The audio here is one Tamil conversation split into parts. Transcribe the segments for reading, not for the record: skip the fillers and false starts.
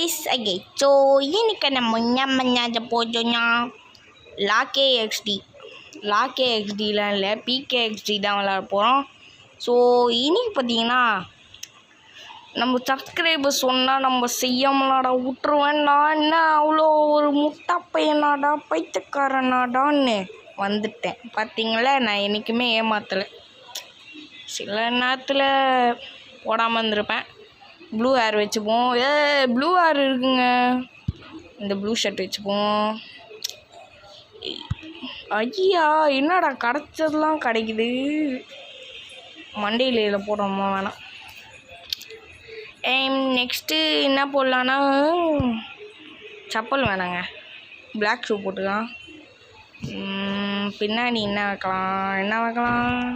guys, okay. So ini kan namanya போச்சோம்னா லாக்கே எக்ஸ்டிலாம் இல்லை, பிகே எக்ஸ்டி தான் விளாட போகிறோம். ஸோ இன்னைக்கு பார்த்தீங்கன்னா நம்ம சப்ஸ்கிரைபர் சொன்னால் நம்ம செய்யாமலாடா விட்டுருவேன்டா, என்ன அவ்வளோ ஒரு முட்டா பையனாடா பைத்தியக்காரனாடான்னு வந்துட்டேன். பார்த்தீங்களா, நான் என்றைக்குமே ஏமாத்தலை. சில நேரத்தில் போடாமல் இருந்திருப்பேன். ப்ளூ ஹேர் வச்சுப்போம். ப்ளூ ஹேர் இருக்குங்க, இந்த ப்ளூ ஷர்ட் வச்சுப்போம். ஐயா என்னடா கிடச்சதெல்லாம் கிடைக்குது. மண்டையில் இதில் போடணுமா வேணாம். நெக்ஸ்ட்டு என்ன போடலான்னா செப்பல் வேணாங்க, பிளாக் ஷூ போட்டுக்கலாம். பின்னாடி என்ன வைக்கலாம்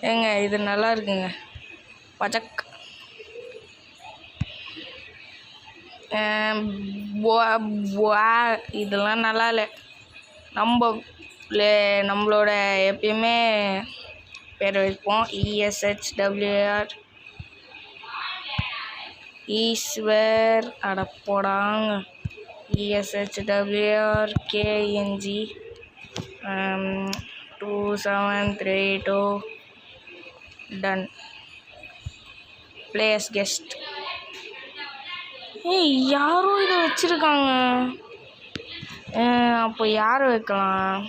ஏங்க, இது நல்லா இருக்குங்க. பச்சக் இதெல்லாம் நல்லா இல்லை. நம்மளோட எப்பயுமே பேர் வைப்போம். ESHWR ஈஸ்வர் அடப்போடாங்க. ESHWR KNG 2732 done. Place guest. யாரோ இதை வச்சுருக்காங்க. அப்போ யார் வைக்கலாம்?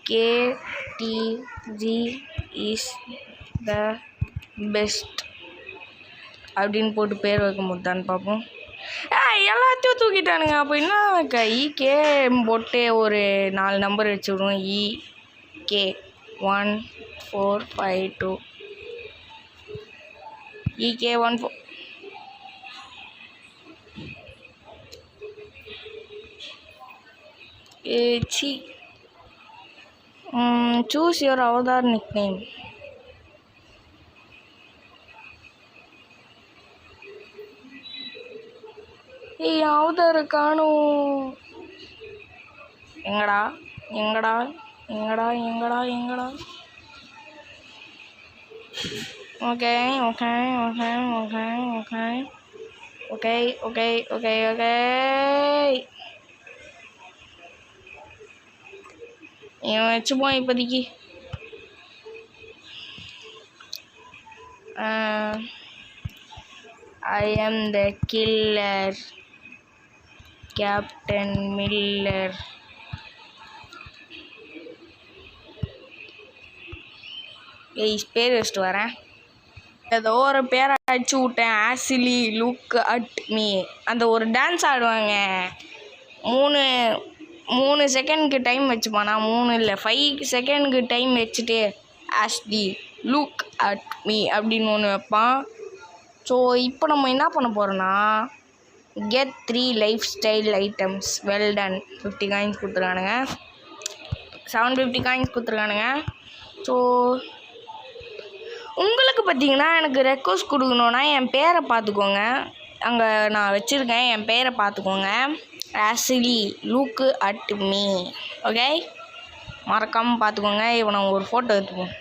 KTG இஸ் த பெஸ்ட் அப்படின்னு போட்டு பேர் வைக்க முடியான்னு பார்ப்போம். எல்லாத்தையும் தூக்கிட்டானுங்க. அப்போ என்ன EK போட்டு ஒரு 4 number வச்சுவிடுவோம். EK 1452 EK 14 choose your avatar nickname. அவதார காணும். எங்கடா ஓகே இவன் வச்சுப்போம் இப்போதைக்கு. I am the killer, Captain Miller. பேர் வச்சுட்டு வரேன். ஏதோ ஒரு பேரை அடிச்சு விட்டேன். ஆசிலி லுக் அட் மீ. அந்த ஒரு டான்ஸ் ஆடுவாங்க. 3 செகண்ட்க்கு டைம் வச்சுப்பானா, 3 இல்லை 5 செகண்ட்க்கு டைம் வச்சுட்டு ஆஷ்லி லுக் அட் மீ அப்படின்னு ஒன்று வைப்பான். ஸோ இப்போ நம்ம என்ன பண்ண போகிறோன்னா, get 3 lifestyle items well done. 50 coins கொடுத்துருக்கானுங்க, 750 காயின்ஸ் கொடுத்துருக்கானுங்க. ஸோ உங்களுக்கு பார்த்தீங்கன்னா எனக்கு ரெக்வஸ்ட் கொடுக்கணுன்னா என் பேரை பார்த்துக்கோங்க. அங்கே நான் வச்சுருக்கேன், என் பேரை பார்த்துக்கோங்க. ஆசிலி லுக் அட் மீ. ஓகே, மறக்காமல் பார்த்துக்கோங்க. இப்போ நான் ஒரு ஃபோட்டோ எடுத்துப்போம்.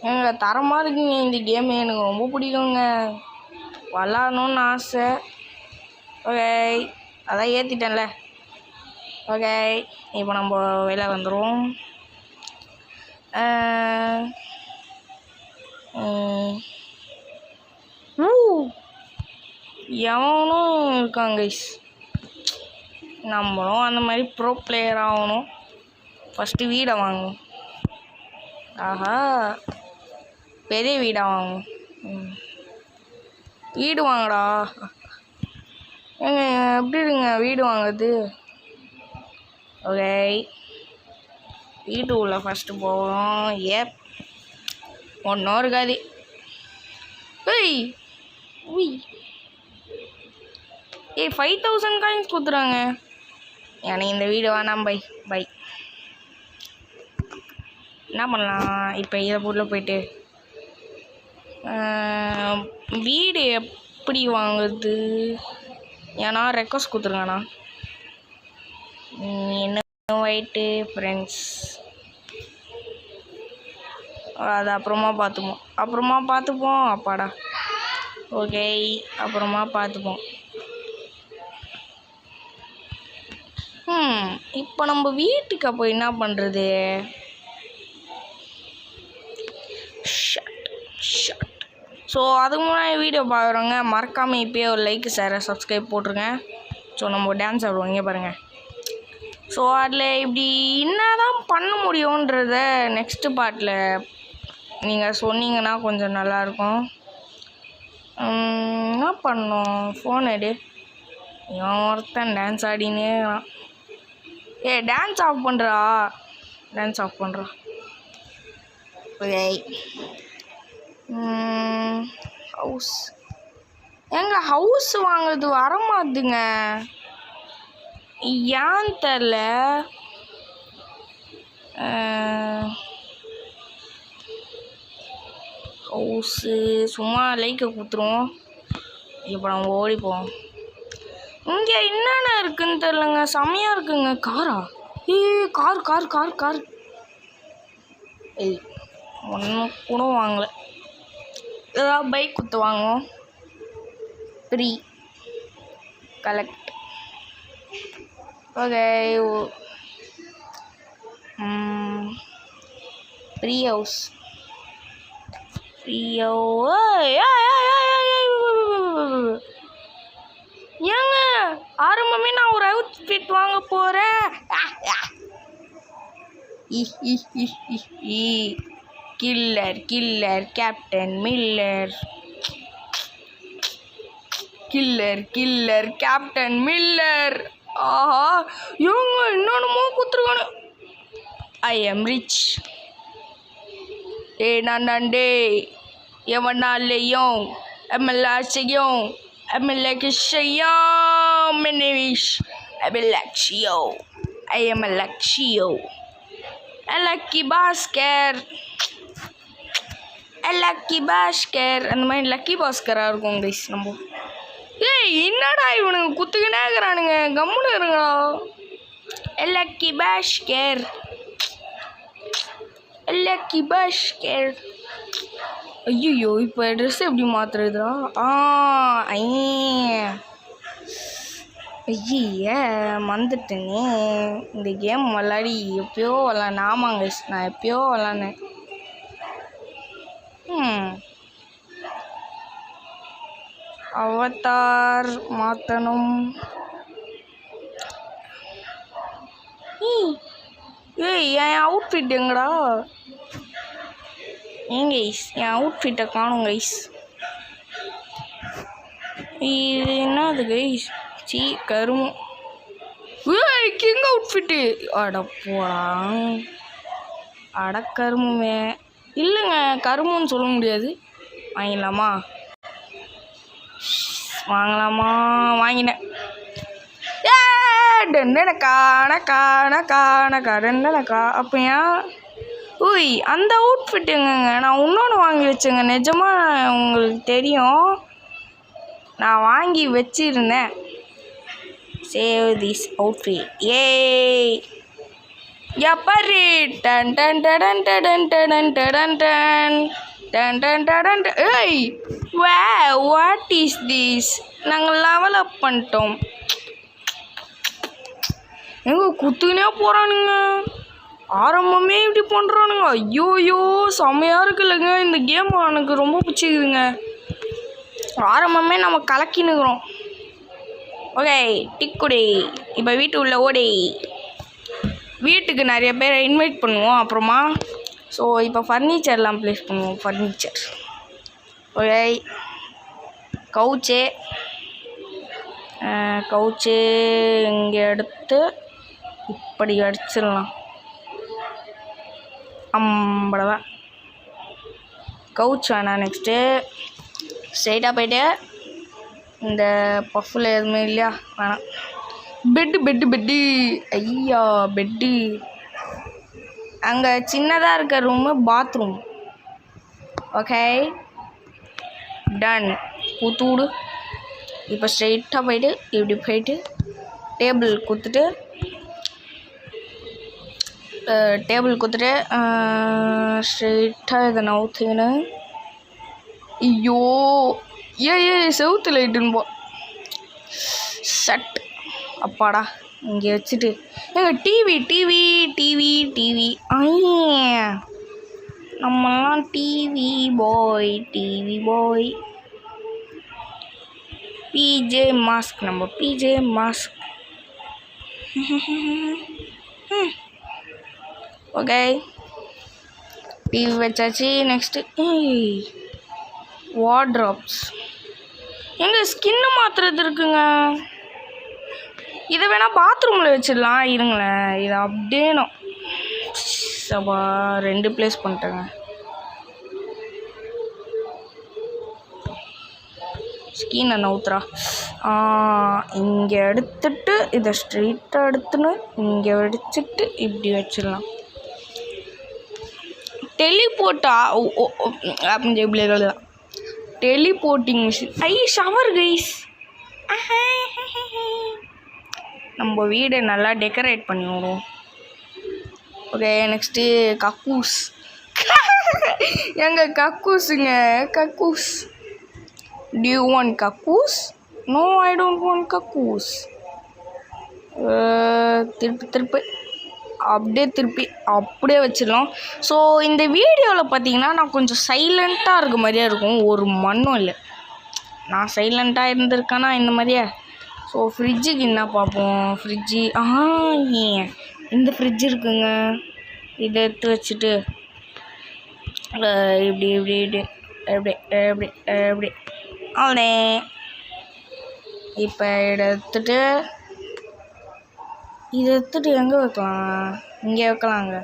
எங்க தரமாக இருக்குங்க இந்த கேமு, எனக்கு ரொம்ப பிடிக்குங்க. விளாட்ணுன்னு ஆசை. ஓகே, அதான் ஏற்றிட்டேன்ல. ஓகே, இப்போ நம்ம வெளில வந்துடுவோம். எவனும் இருக்காங்க கைஸ். நம்மளும் அந்த மாதிரி ப்ரோ பிளேயர் ஆகணும். ஃபஸ்ட்டு வீடை வாங்குவோம். ஆஹா, பெரிய வீடாக வாங்குவோம். வீடு வாங்கடா. ஏங்க எப்படி இருங்க வீடு வாங்குறது? ஓகே, வீட்டு உள்ள ஃபஸ்ட்டு போவோம். ஒன்றும் இருக்காது. உய் 5000 காயின்ஸ் கொடுத்துறாங்க. எனக்கு இந்த வீடு வேணாம். பை என்ன பண்ணலாம் இப்போ? இதை உள்ள போயிட்டு வீடு எப்படி வாங்குறது? ஏன்னா ரெக்வஸ்ட் கொடுத்துருங்கண்ணா. என்ன ஒயிட்டு ஃப்ரெண்ட்ஸ், அது அப்புறமா பார்த்துப்போம். அப்பாடா ஓகே, அப்புறமா பார்த்துப்போம். இப்போ நம்ம வீட்டுக்கு அப்போ என்ன பண்ணுறது? ஸோ அதுக்கு முன்னாடி வீடியோ பார்க்குறவங்க மறக்காமல் இப்போயே ஒரு லைக் ஷேர் சப்ஸ்கிரைப் போட்டுருங்க. ஸோ நம்ம டான்ஸ் ஆடுவோம், இங்கே பாருங்கள். ஸோ அதில் இப்படி என்ன தான் பண்ண முடியுன்றத நெக்ஸ்ட்டு பார்ட்டில் நீங்கள் சொன்னீங்கன்னா கொஞ்சம் நல்லாயிருக்கும். என்ன பண்ணோம்? ஃபோன் எடு. இவன் ஒருத்தன் டான்ஸ் ஆடினே இருக்கான். டான்ஸ் ஆஃப் பண்ணுறா. டான்ஸ் ஆஃப் பண்ணுறா. ஓகே, ஹவுஸ் எங்க ஹவுஸ் வாங்குறது வரமாட்டுங்க, ஏன் தெரில. ஹவுஸு சும்மா லைக்கை கொடுத்துருவோம். இப்போ நம்ம ஓடிப்போம். இங்கே என்னென்ன இருக்குன்னு தெரிலங்க, செம்மையாக இருக்குங்க. காரா? Car car car car. ஒன்றும் கூட வாங்கலை. ஏதாவது பைக் கொடுத்து வாங்குவோம். Free collect. Okay, free house. ஏங்க ஆரம்பமே நான் ஒரு அவுட்ஃபிட் வாங்க போகிறேன். Killer killer captain Miller. Killer killer captain Miller. ஆஹா, இவங்க என்னென்னமோ கொடுத்துருக்கானு. I am rich. நான்டே எவனாலையும் எம்எல்ஆர்சியும் எம்எல்ஏஷையும் மினிஷ் எம்எல்ஏக்ஷியோ. ஐ எம் எலக்ஷியோ. லக்கி பாஸ்கர். லக்கி பாஸ்கர் அந்த மாதிரி லக்கி பாஸ்கராக இருக்கும் கைஸ். நம்ம என்னடா இவனுங்க குத்துக்கினே இருக்கிறானுங்க, கம்முன்னு இருங்களா. லக்கி பாஸ்கர். லக்கி பாஸ்கர். ஐயோ, இப்போ ட்ரெஸ் எப்படி மாற்றுறதுடா? ஐய மறந்துட்டேனே. இந்த கேம் விளாடி எப்பயோ விளாட்னேன். ஆமாங்க, நான் எப்பயோ விளாட்னேன். அவதார் மாற்றணும். என் அவுட்ஃபிட் எங்கடா? கைஸ், என் அவுட்ஃபிட்டை காணும் கைஸ். இது என்னது கைஸ்? கருமம். King outfit. அட போடா. அட கருமே. இல்லைங்க, கருமன்னு சொல்ல முடியாது. வாங்கிடலாமா? வாங்கலாமா? வாங்கினேன். அப்படியா? அந்த அவுட்ஃபிட் எங்கங்க? நான் இன்னொன்று வாங்கி வச்சேங்க. நிஜமாக உங்களுக்கு தெரியும், நான் வாங்கி வச்சிருந்தேன். Save this outfit. எப்பரி டன் டன் டன் டன் டன் டன் டன் டன் டன் டன். What is this? நாங்கள் லெவல் அப் பண்ணிட்டோம். எங்க குத்துனே போகிறானுங்க. ஆரம்பமே இப்படி பண்ணுறானுங்க. ஐயோயோ, செம்மையாக இருக்குல்லங்க இந்த கேம். எனக்கு ரொம்ப பிடிச்சிக்குதுங்க. ஆரம்பமே நம்ம கலக்கினுக்கிறோம். ஓகே, டிக்குடி. இப்போ வீட்டு உள்ள ஓடி வீட்டுக்கு நிறைய பேரை இன்வைட் பண்ணுவோம் அப்புறமா. ஸோ இப்போ ஃபர்னிச்சர்லாம் ப்ளேஸ் பண்ணுவோம். ஃபர்னிச்சர். ஓகே, கவுச்சு இங்கே எடுத்து இப்படி அடிச்சிடலாம். அவ்வளோதான். கவுச் வேணாம். நெக்ஸ்ட்டு ஸ்ட்ரைட்டாக போய்ட்டு இந்த பஃப்பில் எதுவுமே இல்லையா? வேணாம். பெட்டு. ஐயா, பெட்டு. அங்கே சின்னதாக இருக்க ரூமு பாத்ரூம். Okay, done. குத்துவிடு. இப்போ ஸ்ட்ரைட்டாக போய்ட்டு இப்படி போய்ட்டு டேபிள் குத்துட்டு ஸ்ட்ரெயிட்டாக இதை நவுத்தின்னு. ஐயோ, செவுத்து லைட்டுன்னு போ சட் அப்பாடா இங்கே வச்சுட்டு ஏங்க டிவி டிவி டிவி டிவி நம்மலாம் டிவி பாய் பிஜே மாஸ்க் நம்ம பிஜே மாஸ்க் ஓகே டிவி வச்சாச்சு நெக்ஸ்ட்டு வார்ட்ரோப்ஸ் எங்க ஸ்கின்னு மாற்றுறது இருக்குங்க இதை வேணால் பாத்ரூமில் வச்சிடலாம் இருங்களேன் இதை அப்படியேனும் சபா 2 ப்ளேஸ் பண்ணிட்டேங்க ஸ்கின்னை நவுத்துறா இங்கே எடுத்துட்டு இதை ஸ்ட்ரெயிட்டாக எடுத்துன்னு இங்கே வடிச்சிட்டு இப்படி வச்சிடலாம் டெலிபோர்ட்டிங் மிஷின் ஷவர் கைஸ் நம்ம வீடை நல்லா டெக்கரேட் பண்ணி விடுவோம் ஓகே நெக்ஸ்ட்டு கக்கூஸ் எங்க கக்கூஸுங்க கக்கூஸ் Do you want கக்கூஸ்? No, I don't want கக்கூஸ். திருப்பி அப்படியே வச்சிடலாம். ஸோ இந்த வீடியோவில் பார்த்தீங்கன்னா நான் கொஞ்சம் சைலண்ட்டாக இருக்க மாதிரியே இருக்கும், ஒரு மண்ணும் இல்லை. நான் சைலண்ட்டாக இருந்திருக்கேன்னா இந்த மாதிரியே. ஸோ ஃப்ரிட்ஜுக்கு என்ன பார்ப்போம். ஃப்ரிட்ஜு இந்த ஃப்ரிட்ஜ் இருக்குங்க. இதை எடுத்து வச்சுட்டு இப்படி இப்படி இப்படி எப்படி எப்படி எப்படி அவ்வளே. இப்போ இதை எடுத்துட்டு எங்கே வைக்கலாம்? இங்கே வைக்கலாங்க.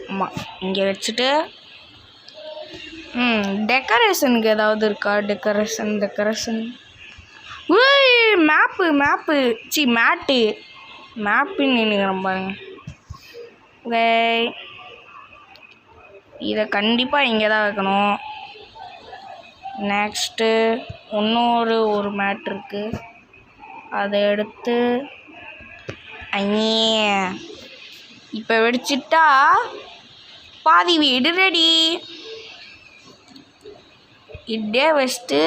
ஆமாம், இங்கே வச்சுட்டு டெக்கரேஷனுக்கு ஏதாவது இருக்கா? டெக்கரேஷன் மேப்பு மேப்புன்னு நினைக்கிறேன் பாருங்க. ஓகே, இதை கண்டிப்பாக இங்கே தான் வைக்கணும். நெக்ஸ்ட்டு ஒரு மேட் இருக்குது, அதை எடுத்து இப்போ வெடிச்சிட்டா பாதி வீடு ரெடி. இப்படியே வச்சுட்டு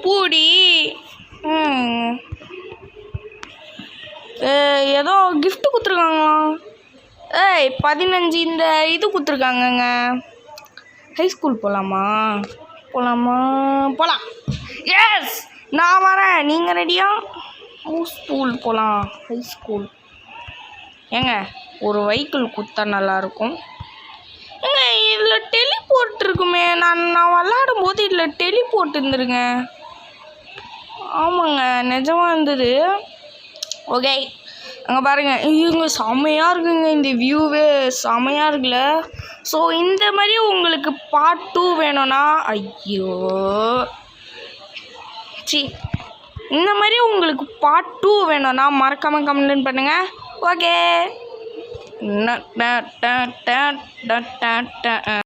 பூடி ஏதோ கிஃப்ட் கொடுத்துருக்காங்களாம். 15 இந்த இது கொடுத்துருக்காங்கங்க. ஹைஸ்கூல் போகலாம். எஸ், நான் வரேன். நீங்கள் ரெடியா? ஸ்கூல் போகலாம். ஹைஸ்கூல் ஏங்க ஒரு வெஹிக்கிள் கொடுத்தா நல்லாயிருக்கும். ஏங்க இதில் டெலிபோர்ட் இருக்குமே. நான் விளாடும் போது இதில் டெலிபோர்ட் இருந்துருங்க. ஆமாங்க, நிஜமாக இருந்தது. ஓகே, அங்கே பாருங்கள், இவங்க செம்மையாக இருக்குங்க. இந்த வியூவே செம்மையாக இருக்குல்ல. ஸோ இந்த மாதிரி உங்களுக்கு பார்ட் 2 வேணும்னா இந்த மாதிரி உங்களுக்கு பார்ட் 2 வேணும்னா மறக்காமல் கமெண்ட் பண்ணுங்கள். ஓகே.